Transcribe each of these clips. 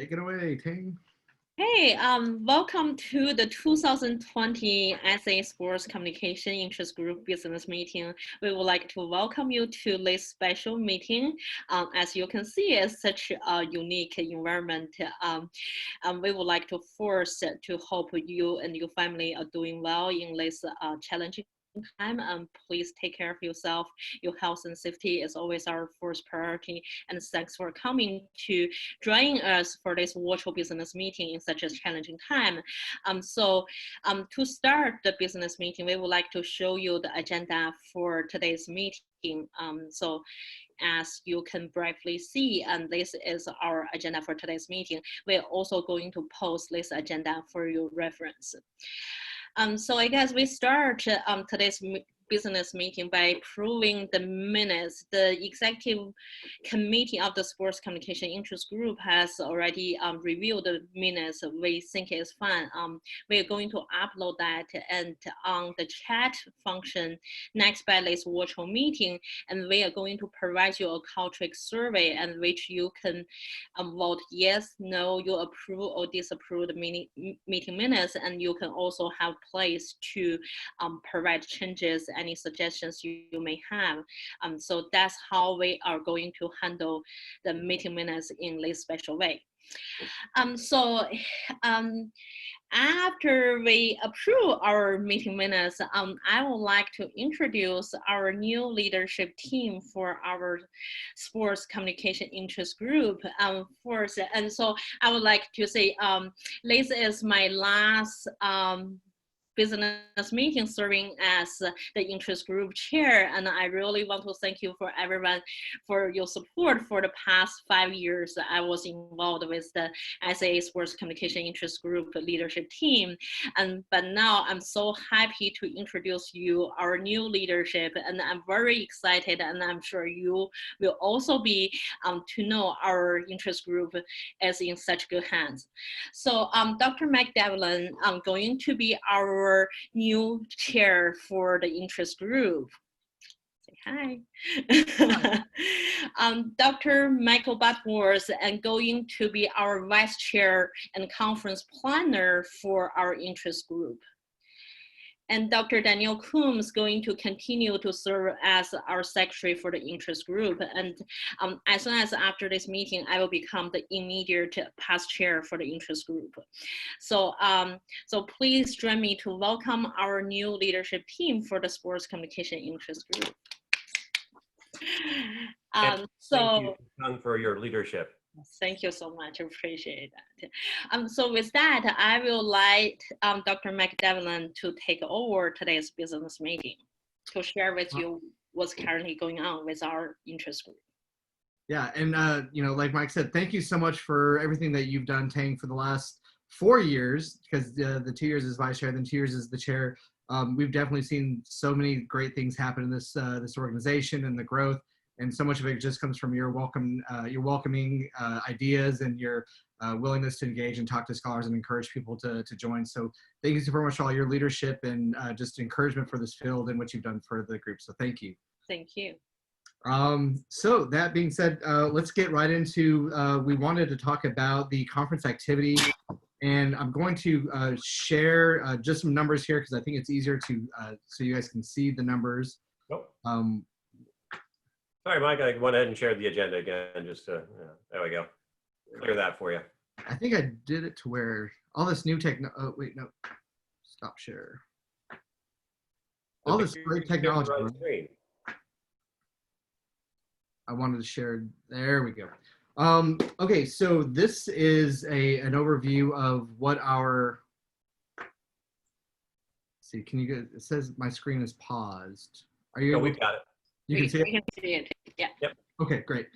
Take it away, Ting. Hey, welcome to the 2020 ICA Sports Communication Interest Group Business Meeting. We would like to welcome you to this special meeting. As you can see, it's such a unique environment. We would like to hope you and your family are doing well in this challenging time. Please take care of yourself. Your health and safety is always our first priority. And thanks for coming to join us for this virtual business meeting in such a challenging time. To start the business meeting, we would like to show you the agenda for today's meeting. As you can briefly see, and this is our agenda for today's meeting, we're also going to post this agenda for your reference. So I guess we start today's business meeting by approving the minutes. The executive committee of the Sports Communication Interest Group has already reviewed the minutes. We think it's fine. We're going to upload that and on the chat function next by this virtual meeting, and we are going to provide you a Qualtrics survey in which you can vote yes, no, you approve or disapprove the meeting minutes, and you can also have place to provide changes, any suggestions you may have. So that's how we are going to handle the meeting minutes in this special way. After we approve our meeting minutes, I would like to introduce our new leadership team for our Sports Communication Interest Group first. And so I would like to say, this is my last business meeting serving as the interest group chair, and I really want to thank you for everyone for your support for the past 5 years. I was involved with the ICA Sports Communication Interest Group leadership team, but now I'm so happy to introduce you our new leadership, and I'm very excited, and I'm sure you will also be to know our interest group is in such good hands. So Dr. Mike Devlin going to be our new chair for the interest group. Say hi. Dr. Michael Butworth and going to be our vice chair and conference planner for our interest group. And Dr. Daniel Coombs going to continue to serve as our secretary for the interest group. And as soon as after this meeting, I will become the immediate past chair for the interest group. So please join me to welcome our new leadership team for the Sports Communication Interest Group. Thank you, Tung, for your leadership. Thank you so much. I appreciate that. So with that, I will like Dr. Mike Devlin to take over today's business meeting to share with you what's currently going on with our interest group. Yeah, and like Mike said, thank you so much for everything that you've done, Tang, for the last 4 years, because the 2 years as vice chair, then 2 years as the chair. We've definitely seen so many great things happen in this organization and the growth. And so much of it just comes from your welcoming ideas and your willingness to engage and talk to scholars and encourage people to join. So thank you so very much for all your leadership and just encouragement for this field and what you've done for the group. So thank you. Thank you. So that being said, let's get right into, we wanted to talk about the conference activity. And I'm going to share just some numbers here because I think it's easier to, so you guys can see the numbers. Oh. Sorry, Mike, I went ahead and shared the agenda again, just to, there we go. Clear that for you. I think I did it to where all this new oh, wait, no, stop share. All this great technology. Right. I wanted to share, there we go. Okay, so this is an overview of what our, let's see, can you get, it says my screen is paused. Are you? No, we've got it. You can see it? We can see it, yeah. Yep. Okay, great.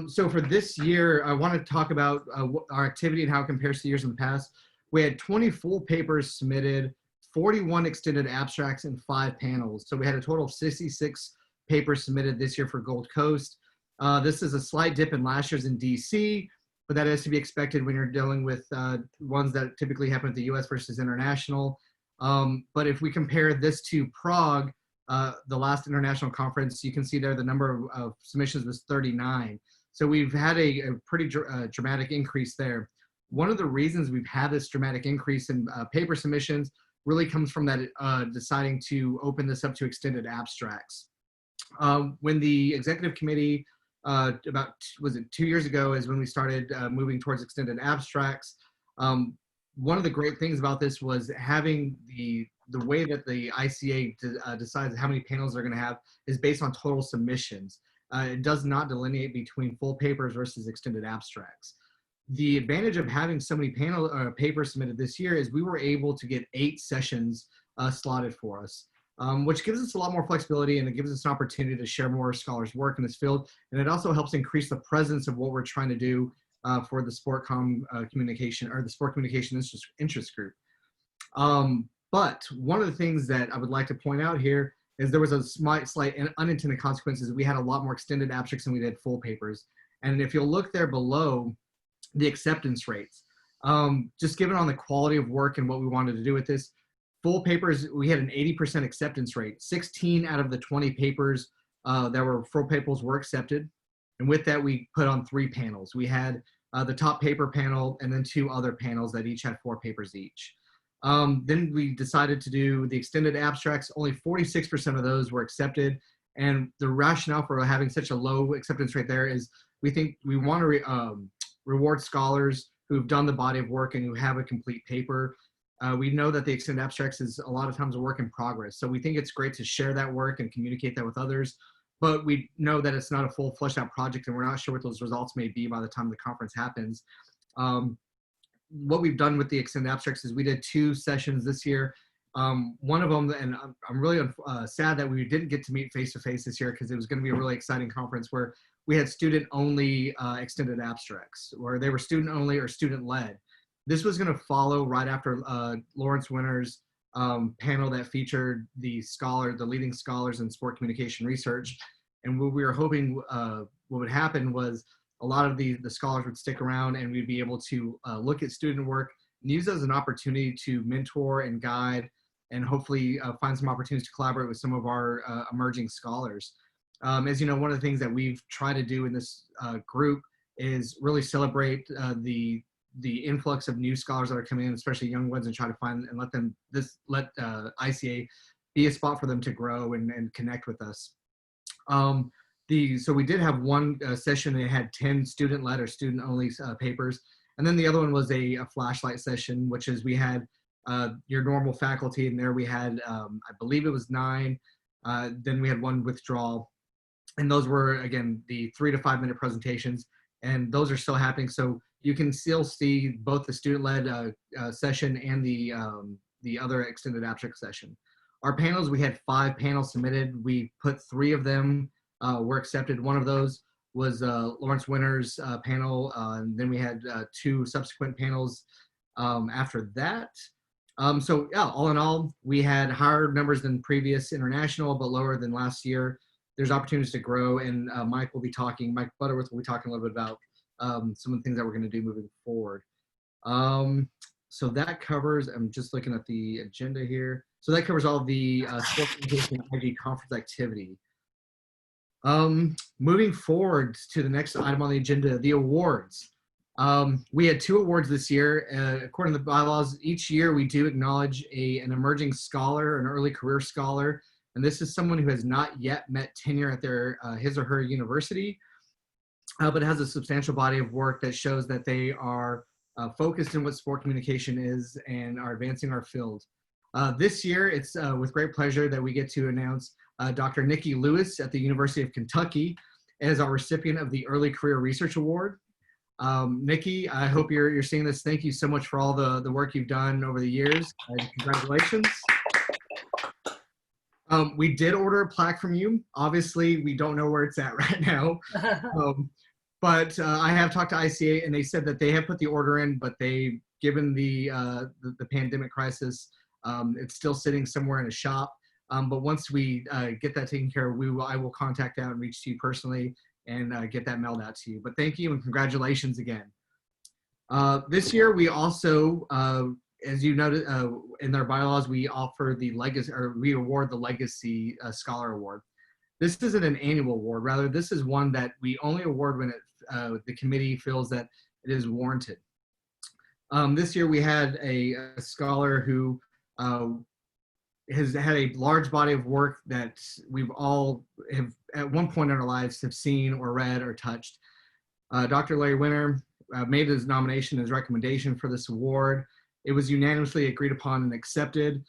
So for this year, I want to talk about our activity and how it compares to years in the past. We had 20 full papers submitted, 41 extended abstracts, and 5 panels. So we had a total of 66 papers submitted this year for Gold Coast. This is a slight dip in last year's in DC, but that is to be expected when you're dealing with ones that typically happen at the US versus international. But if we compare this to Prague, the last international conference, you can see there the number of submissions was 39. So we've had a pretty dramatic increase there. One of the reasons we've had this dramatic increase in paper submissions really comes from that deciding to open this up to extended abstracts. When the executive committee, about, was it 2 years ago, is when we started moving towards extended abstracts. One of the great things about this was having the way that the ICA decides how many panels they're going to have is based on total submissions. It does not delineate between full papers versus extended abstracts. The advantage of having so many papers submitted this year is we were able to get 8 sessions slotted for us, which gives us a lot more flexibility, and it gives us an opportunity to share more scholars' work in this field. And it also helps increase the presence of what we're trying to do for the sport communication, or the sport communication interest group. But one of the things that I would like to point out here is there was a slight unintended consequences. We had a lot more extended abstracts than we did full papers. And if you'll look there below, the acceptance rates, just given on the quality of work and what we wanted to do with this, full papers, we had an 80% acceptance rate. 16 out of the 20 papers that were full papers were accepted. And with that, we put on 3 panels. We had the top paper panel and then 2 other panels that each had 4 papers each. Then we decided to do the extended abstracts. Only 46% of those were accepted. And the rationale for having such a low acceptance rate there is we think we want to reward scholars who've done the body of work and who have a complete paper. We know that the extended abstracts is a lot of times a work in progress. So we think it's great to share that work and communicate that with others. But we know that it's not a full fleshed out project, and we're not sure what those results may be by the time the conference happens. What we've done with the extended abstracts is we did 2 sessions this year. One of them, and I'm really sad that we didn't get to meet face-to-face this year, because it was going to be a really exciting conference where we had student-only extended abstracts, where they were student-only or student-led. This was going to follow right after Lawrence Winter's panel that featured the leading scholars in sport communication research. And what we were hoping what would happen was a lot of the scholars would stick around, and we'd be able to look at student work and use it as an opportunity to mentor and guide, and hopefully find some opportunities to collaborate with some of our emerging scholars. As you know, one of the things that we've tried to do in this group is really celebrate the influx of new scholars that are coming in, especially young ones, and try to find and let ICA be a spot for them to grow and connect with us. So we did have one session that had 10 student-led or student-only papers. And then the other one was a flashlight session, which is we had your normal faculty, and there we had, I believe it was 9. Then we had 1 withdrawal. And those were, again, the 3 to 5 minute presentations. And those are still happening. So you can still see both the student-led session and the other extended abstract session. Our panels, we had 5 panels submitted. We put 3 of them were accepted. One of those was Lawrence Winter's panel, and then we had 2 subsequent panels after that. So yeah, all in all, we had higher numbers than previous international, but lower than last year. There's opportunities to grow, and Mike Butterworth will be talking a little bit about some of the things that we're going to do moving forward. So that covers, I'm just looking at the agenda here. So that covers all the sport communication IG conference activity. Moving forward to the next item on the agenda, the awards. We had 2 awards this year. According to the bylaws, each year we do acknowledge an emerging scholar, an early career scholar, and this is someone who has not yet met tenure at his or her university, but has a substantial body of work that shows that they are focused in what sport communication is and are advancing our field. This year, it's with great pleasure that we get to announce Dr. Nikki Lewis at the University of Kentucky as our recipient of the Early Career Research Award. Nikki, I hope you're seeing this. Thank you so much for all the work you've done over the years, and congratulations. We did order a plaque from you. Obviously, we don't know where it's at right now. But I have talked to ICA, and they said that they have put the order in, but given the pandemic crisis, it's still sitting somewhere in a shop. But once we get that taken care of, I will contact out and reach to you personally and get that mailed out to you. But thank you and congratulations again. This year, we also, as you noted in our bylaws, we offer the legacy, or we award the Legacy Scholar Award. This isn't an annual award. Rather, this is one that we only award when the committee feels that it is warranted. This year we had a scholar who has had a large body of work that we've all have at one point in our lives have seen or read or touched. Dr. Larry Winter made his nomination, his recommendation for this award. It was unanimously agreed upon and accepted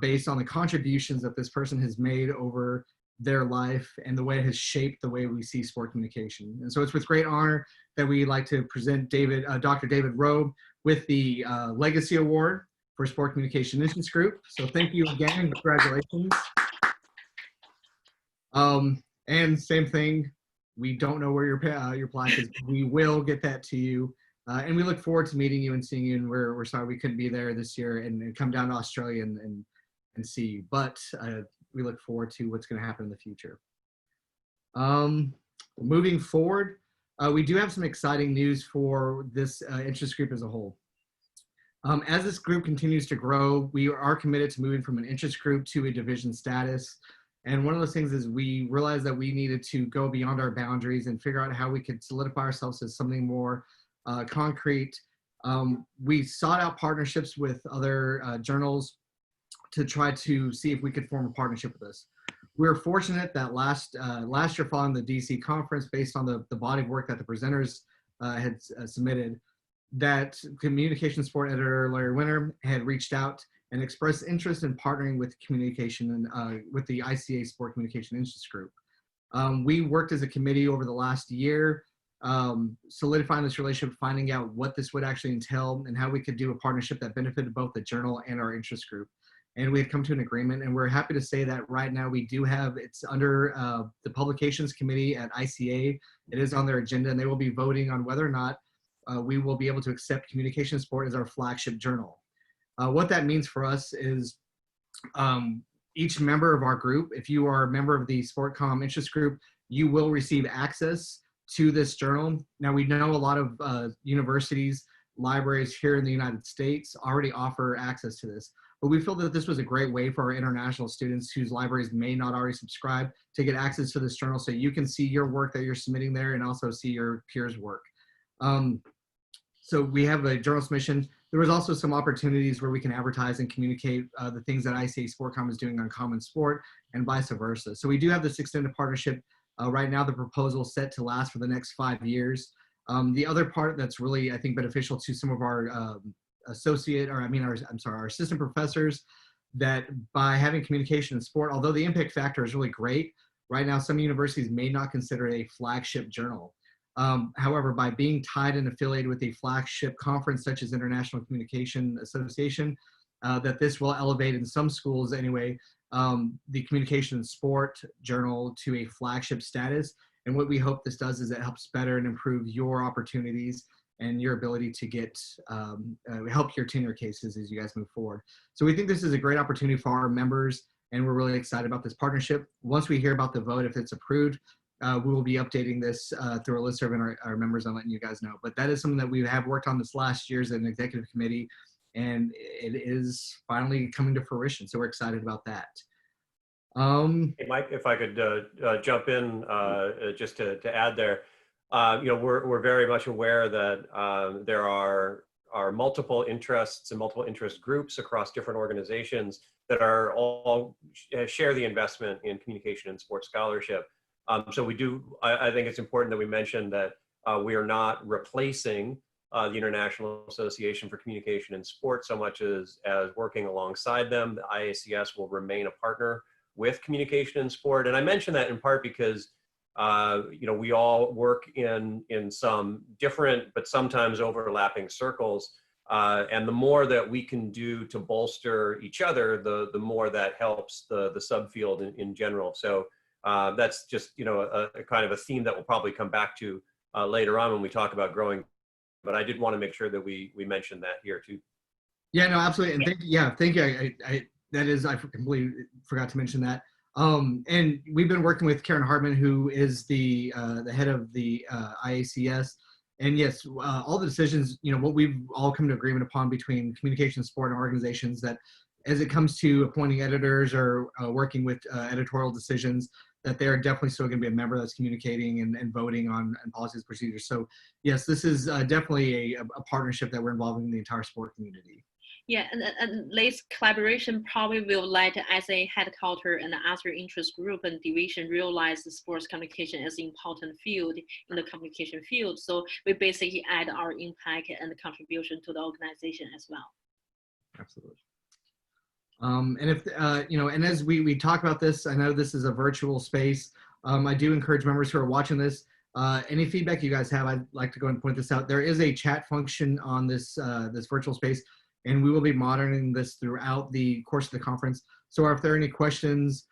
based on the contributions that this person has made over their life and the way it has shaped the way we see sport communication. And so it's with great honor that we like to present Dr. David Robe with the Legacy Award for Sport Communication Initiatives Group. So thank you again and congratulations. And same thing, we don't know where your plaque is. We will get that to you. And we look forward to meeting you and seeing you. And we're sorry we couldn't be there this year and come down to Australia and see you. But we look forward to what's going to happen in the future. Moving forward, we do have some exciting news for this interest group as a whole. As this group continues to grow, we are committed to moving from an interest group to a division status. And one of those things is we realized that we needed to go beyond our boundaries and figure out how we could solidify ourselves as something more concrete. We sought out partnerships with other journals to try to see if we could form a partnership with us. We were fortunate that last year following the DC conference, based on the body of work that the presenters had submitted, that communication sport editor Larry Winter had reached out and expressed interest in partnering with communication and with the ICA Sport Communication Initiatives Group. We worked as a committee over the last year, solidifying this relationship, finding out what this would actually entail and how we could do a partnership that benefited both the journal and our interest group. And we had come to an agreement, and we're happy to say that right now we do have, it's under the publications committee at ICA. It is on their agenda, and they will be voting on whether or not we will be able to accept Communication Sport as our flagship journal. What that means for us is each member of our group, if you are a member of the SportCom interest group, you will receive access to this journal. Now, we know a lot of universities, libraries here in the United States already offer access to this, but we feel that this was a great way for our international students whose libraries may not already subscribe to get access to this journal, so you can see your work that you're submitting there and also see your peers' work. So we have a journal submission. There was also some opportunities where we can advertise and communicate the things that ICA SportCom is doing on Common Sport and vice versa. So we do have this extended partnership. Right now, the proposal is set to last for the next 5 years. The other part that's really, I think, beneficial to some of our our assistant professors, that by having communication in sport, although the impact factor is really great, right now some universities may not consider it a flagship journal. However, by being tied and affiliated with a flagship conference such as International Communication Association, that this will elevate in some schools anyway, the communication in sport journal to a flagship status. And what we hope this does is it helps better and improve your opportunities and your ability to get help your tenure cases as you guys move forward. So we think this is a great opportunity for our members, and we're really excited about this partnership. Once we hear about the vote, if it's approved, we will be updating this through a listserv and our members and letting you guys know. But that is something that we have worked on this last year as an executive committee, and it is finally coming to fruition. So we're excited about that. Hey, Mike, if I could jump in just to add there, we're very much aware that there are multiple interests and multiple interest groups across different organizations that are all share the investment in communication and sports scholarship. So we do, I think it's important that we mention that we are not replacing the International Association for Communication and Sport so much as working alongside them. The IACS will remain a partner with communication and sport. And I mention that in part because we all work in some different but sometimes overlapping circles. And the more that we can do to bolster each other, the more that helps the subfield in general. So that's just a kind of a theme that we'll probably come back to later on when we talk about growing. But I did want to make sure that we mentioned that here too. Yeah, no, absolutely. And thank you. I completely forgot to mention that. And we've been working with Karen Hartman, who is the head of the IACS. And yes, all the decisions, what we've all come to agreement upon between communication, sport, and organizations, that as it comes to appointing editors or working with editorial decisions, that they're definitely still going to be a member that's communicating and voting on and policies procedures. So yes, this is definitely a partnership that we're involving the entire sport community. Yeah, and this collaboration probably will let as a headquarter and other interest group and division realize the sports communication as an important field in the communication field. So we basically add our impact and contribution to the organization as well. Absolutely. And if, and as we talk about this, I know this is a virtual space. I do encourage members who are watching this, any feedback you guys have, I'd like to go and point this out. There is a chat function on this, this virtual space, and we will be monitoring this throughout the course of the conference. So if there are any questions,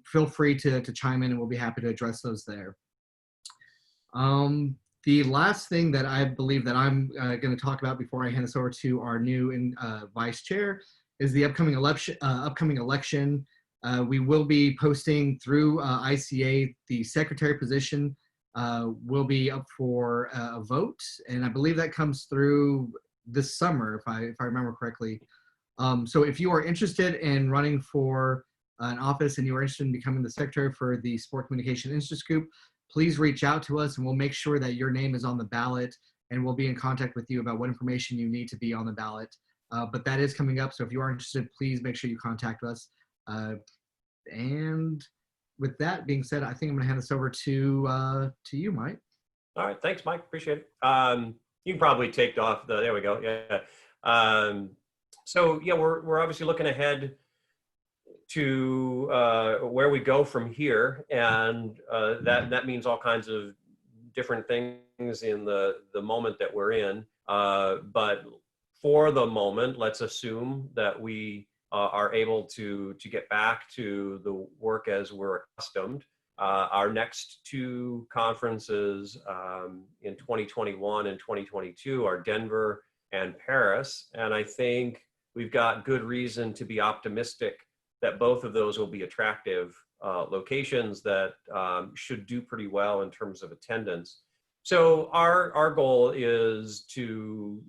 feel free to chime in and we'll be happy to address those there. The last thing that I believe that I'm going to talk about before I hand this over to our new vice chair is the upcoming election. We will be posting through ICA. The secretary position will be up for a vote, and I believe that comes through this summer, if I remember correctly. So if you are interested in running for an office and you are interested in becoming the secretary for the Sport Communication Interest Group, please reach out to us and we'll make sure that your name is on the ballot, and we'll be in contact with you about what information you need to be on the ballot. But that is coming up, so if you are interested, please make sure you contact us. And with that being said, I think I'm going to hand this over to you, Mike. All right, thanks, Mike. Appreciate it. You can probably take off the. There we go. Yeah. So yeah, we're obviously looking ahead to where we go from here, and that means all kinds of different things in the moment that we're in. But for the moment, let's assume that we are able to get back to the work as we're accustomed. Our next two conferences in 2021 and 2022 are Denver and Paris, and I think we've got good reason to be optimistic that both of those will be attractive locations that should do pretty well in terms of attendance. So our goal is to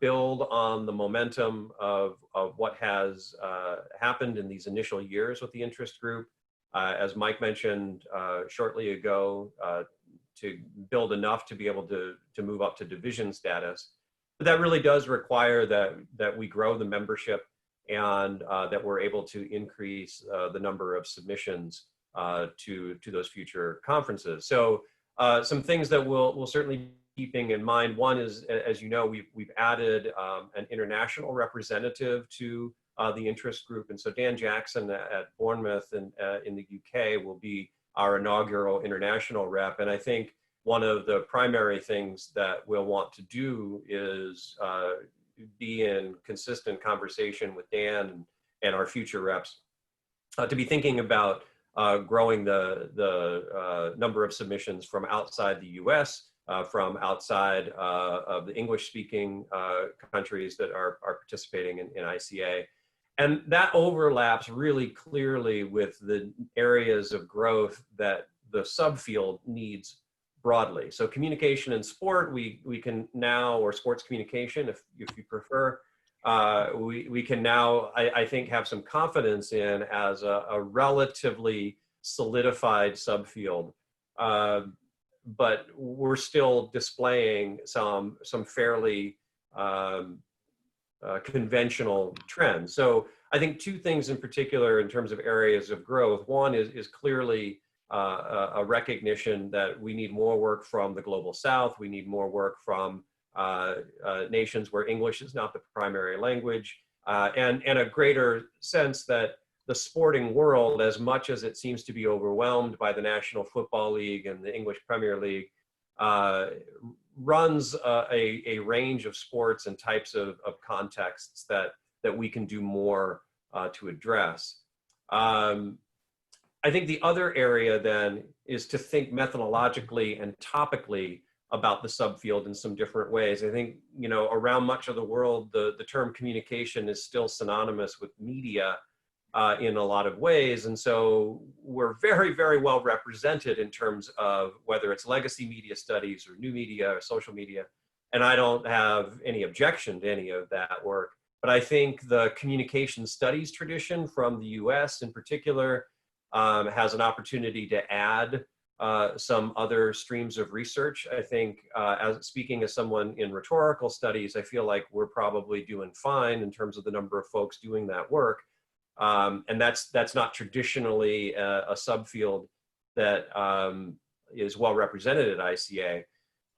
build on the momentum of what has happened in these initial years with the interest group. As Mike mentioned shortly ago, to build enough to be able to move up to division status. But that really does require that we grow the membership and that we're able to increase the number of submissions to those future conferences. So some things that we'll certainly be keeping in mind. One is, as you know, we've added an international representative to the interest group. And so Dan Jackson at Bournemouth in the UK will be our inaugural international rep. And I think one of the primary things that we'll want to do is be in consistent conversation with Dan and our future reps to be thinking about growing the number of submissions from outside the US, from outside of the English-speaking countries that are participating in ICA. And that overlaps really clearly with the areas of growth that the subfield needs broadly. So communication and sport, we can now, or sports communication, if you prefer, we can now, I think, have some confidence in as a relatively solidified subfield. But we're still displaying some fairly conventional trends. So I think two things in particular in terms of areas of growth. One is clearly a recognition that we need more work from the global South. We need more work from nations where English is not the primary language, and a greater sense that the sporting world, as much as it seems to be overwhelmed by the National Football League and the English Premier League, runs a range of sports and types of contexts that we can do more to address. I think the other area then is to think methodologically and topically about the subfield in some different ways. I think, around much of the world, the term communication is still synonymous with media in a lot of ways. And so we're very, very well represented in terms of whether it's legacy media studies or new media or social media. And I don't have any objection to any of that work. But I think the communication studies tradition from the US in particular has an opportunity to add some other streams of research. I think, as speaking as someone in rhetorical studies, I feel like we're probably doing fine in terms of the number of folks doing that work. And that's not traditionally a subfield that is well represented at ICA.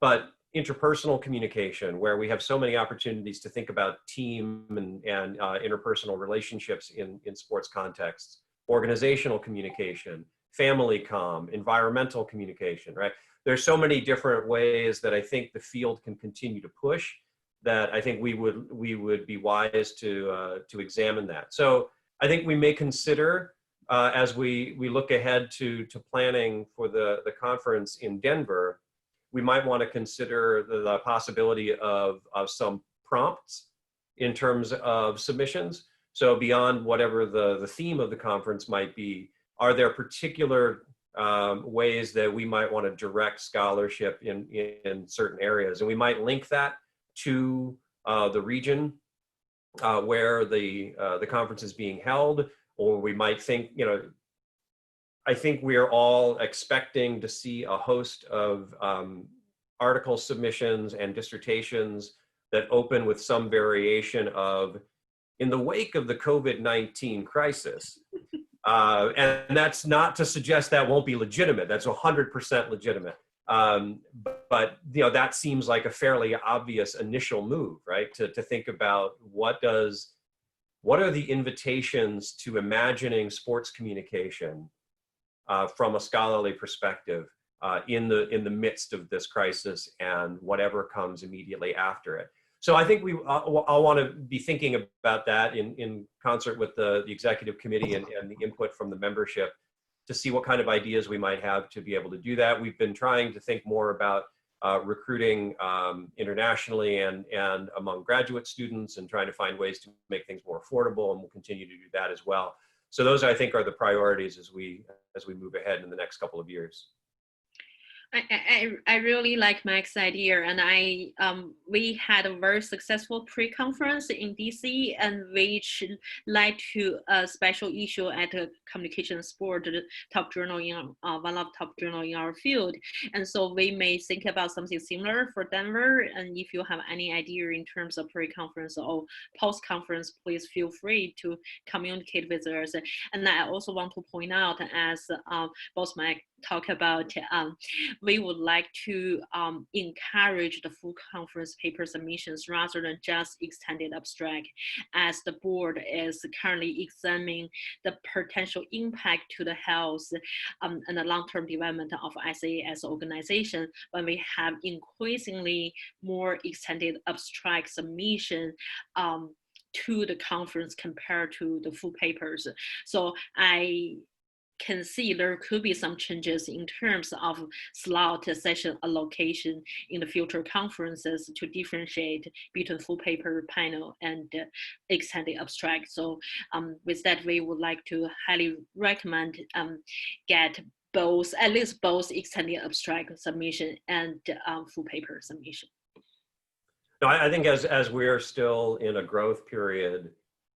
But interpersonal communication, where we have so many opportunities to think about team and interpersonal relationships in sports contexts, organizational communication, family comm, environmental communication, right? There's so many different ways that I think the field can continue to push that I think we would be wise to examine that. So I think we may consider as we look ahead to planning for the conference in Denver, we might want to consider the possibility of some prompts in terms of submissions. So beyond whatever the theme of the conference might be, are there particular ways that we might want to direct scholarship in certain areas? And we might link that to the region where the conference is being held, or we might think, I think we are all expecting to see a host of article submissions and dissertations that open with some variation of, in the wake of the COVID-19 crisis. And that's not to suggest that won't be legitimate. That's 100% legitimate. But that seems like a fairly obvious initial move, right? To think about what are the invitations to imagining sports communication from a scholarly perspective in the midst of this crisis and whatever comes immediately after it. So I think I'll want to be thinking about that in concert with the executive committee and the input from the membership to see what kind of ideas we might have to be able to do that. We've been trying to think more about recruiting internationally and among graduate students and trying to find ways to make things more affordable, and we'll continue to do that as well. So those, I think, are the priorities as we move ahead in the next couple of years. I really like Mike's idea, and we had a very successful pre-conference in DC, and which led to a special issue at the Communication Sport, the top journal in one of the top journal in our field. And so we may think about something similar for Denver. And if you have any idea in terms of pre-conference or post-conference, please feel free to communicate with us. And I also want to point out, as both Mike talk about, we would like to encourage the full conference paper submissions rather than just extended abstract, as the board is currently examining the potential impact to the health and the long-term development of ICA as an organization when we have increasingly more extended abstract submission to the conference compared to the full papers. So I can see there could be some changes in terms of slot session allocation in the future conferences to differentiate between full paper panel and extended abstract. So with that, we would like to highly recommend get both, at least both extended abstract submission and full paper submission. No, I think as we're still in a growth period,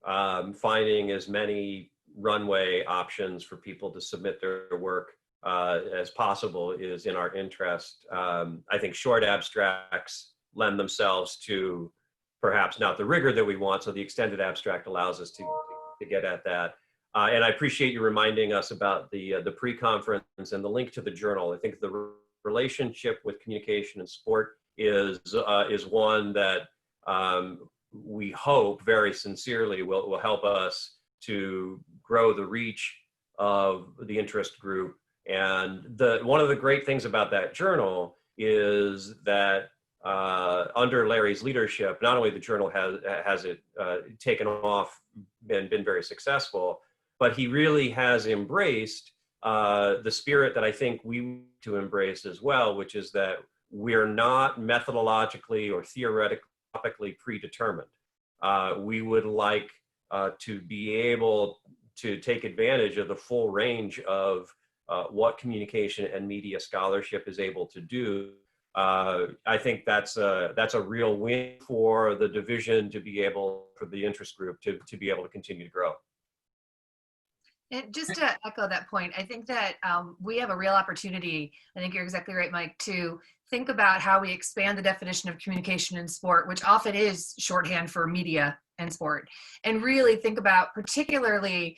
finding as many runway options for people to submit their work as possible is in our interest. I think short abstracts lend themselves to perhaps not the rigor that we want, so the extended abstract allows us to get at that. And I appreciate you reminding us about the pre-conference and the link to the journal. I think the relationship with communication and sport is one that we hope very sincerely will help us to grow the reach of the interest group. And one of the great things about that journal is that under Larry's leadership, not only the journal has it taken off and been very successful, but he really has embraced the spirit that I think we need to embrace as well, which is that we're not methodologically or theoretically predetermined. We would like to be able to take advantage of the full range of what communication and media scholarship is able to do. I think that's a real win for the division to be able, for the interest group to be able to continue to grow. And just to echo that point, I think that we have a real opportunity, I think you're exactly right, Mike, to think about how we expand the definition of communication in sport, which often is shorthand for media and sport, and really think about particularly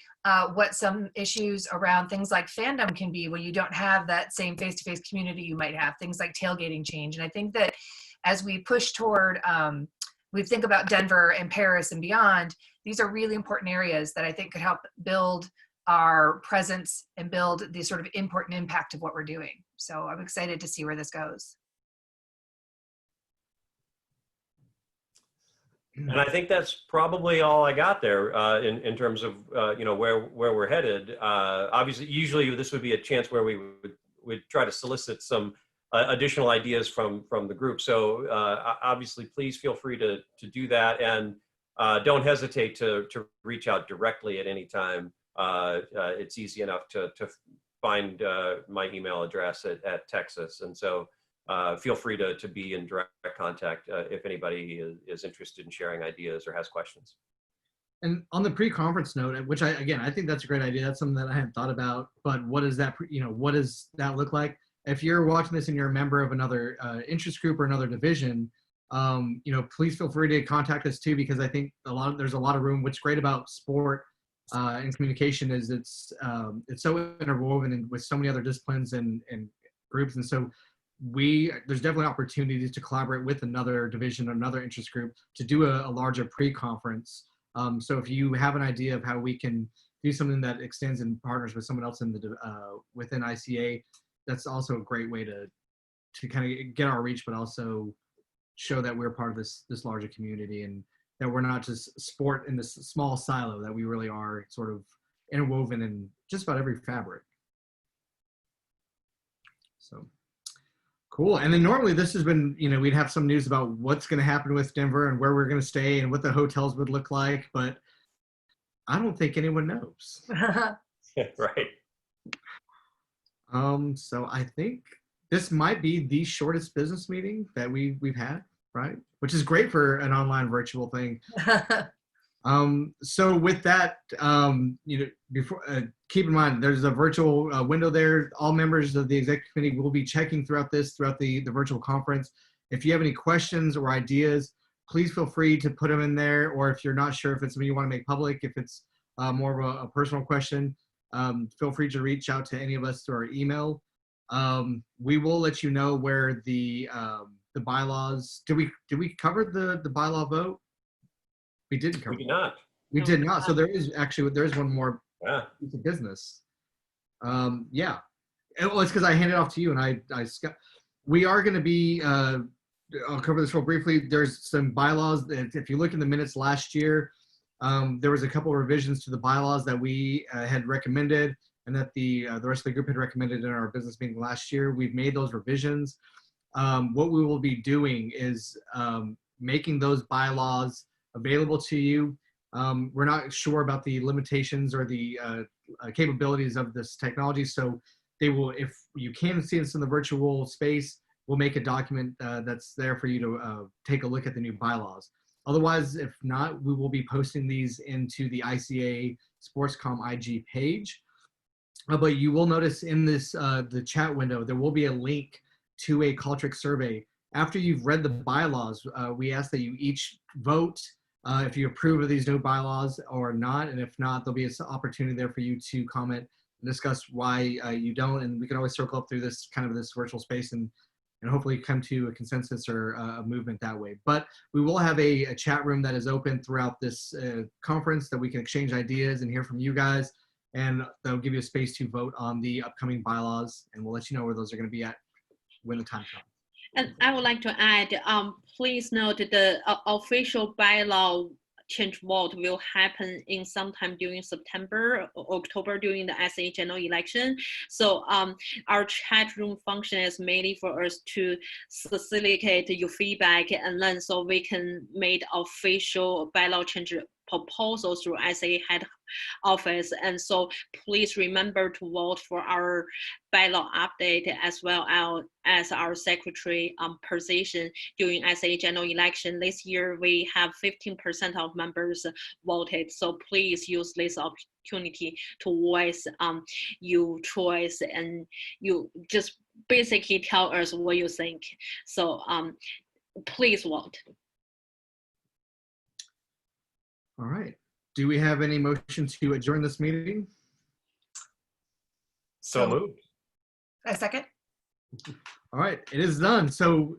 what some issues around things like fandom can be when you don't have that same face-to-face community you might have, things like tailgating change. And I think that as we push toward, we think about Denver and Paris and beyond, these are really important areas that I think could help build our presence and build the sort of important impact of what we're doing. So I'm excited to see where this goes. And I think that's probably all I got there in terms of you know, where we're headed. Obviously, usually this would be a chance where we would try to solicit some additional ideas from the group. So obviously, please feel free to do that, and don't hesitate to reach out directly at any time. It's easy enough to find my email address at Texas, and so feel free to be in direct contact if anybody is interested in sharing ideas or has questions. And on the pre-conference note, which I think that's a great idea. That's something that I hadn't thought about. But what does that what does that look like? If you're watching this and you're a member of another interest group or another division, please feel free to contact us too, because I think there's a lot of room. What's great about sport and communication is it's so interwoven with so many other disciplines and groups, and so there's definitely opportunities to collaborate with another division or another interest group to do a larger pre-conference. So if you have an idea of how we can do something that extends and partners with someone else in within ICA, that's also a great way to kind of get our reach, but also show that we're part of this larger community, and that we're not just sport in this small silo, that we really are sort of interwoven in just about every fabric. So cool. And then normally this has been, we'd have some news about what's going to happen with Denver and where we're going to stay and what the hotels would look like, but I don't think anyone knows. Right. So I think this might be the shortest business meeting that we've had, right? Which is great for an online virtual thing. So with that, keep in mind, there's a virtual window there. All members of the executive committee will be checking throughout the virtual conference. If you have any questions or ideas, please feel free to put them in there. Or if you're not sure if it's something you want to make public, if it's more of a personal question, feel free to reach out to any of us through our email. We will let you know where the bylaws. Did we cover the bylaw vote? We didn't cover. We did not. We did not. So there is one more piece of business. Yeah. Well, it's because I handed it off to you, and we are going to be. I'll cover this real briefly. There's some bylaws that, if you look in the minutes last year, there was a couple of revisions to the bylaws that we had recommended, and that the rest of the group had recommended in our business meeting last year. We've made those revisions. What we will be doing is making those bylaws available to you. We're not sure about the limitations or the capabilities of this technology, so they will, if you can see this in the virtual space, we'll make a document that's there for you to take a look at the new bylaws. Otherwise, if not, we will be posting these into the ICA SportsCom IG page. But you will notice in this the chat window, there will be a link to a Qualtrics survey. After you've read the bylaws, we ask that you each vote if you approve of these new bylaws or not, and if not, there'll be an opportunity there for you to comment and discuss why you don't, and we can always circle up through this virtual space and hopefully come to a consensus or a movement that way. But we will have a chat room that is open throughout this conference that we can exchange ideas and hear from you guys, and that'll give you a space to vote on the upcoming bylaws, and we'll let you know where those are going to be at when the time comes. And I would like to add, please note the official bylaw change vote will happen in sometime during September or October during the SA general election. So our chat room function is mainly for us to facilitate your feedback, and then so we can make official bylaw change proposals through ICA head office. And so please remember to vote for our bylaw update as well as our secretary position during ICA general election. This year we have 15% of members voted. So please use this opportunity to voice your choice, and you just basically tell us what you think. So please vote. All right. Do we have any motion to adjourn this meeting? So moved. A second. All right, it is done. So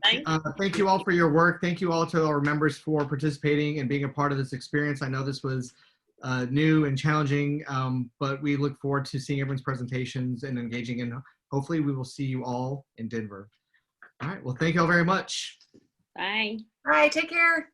thank you all for your work. Thank you all to our members for participating and being a part of this experience. I know this was new and challenging, but we look forward to seeing everyone's presentations and engaging, and hopefully we will see you all in Denver. All right, well, thank you all very much. Bye. All right, take care.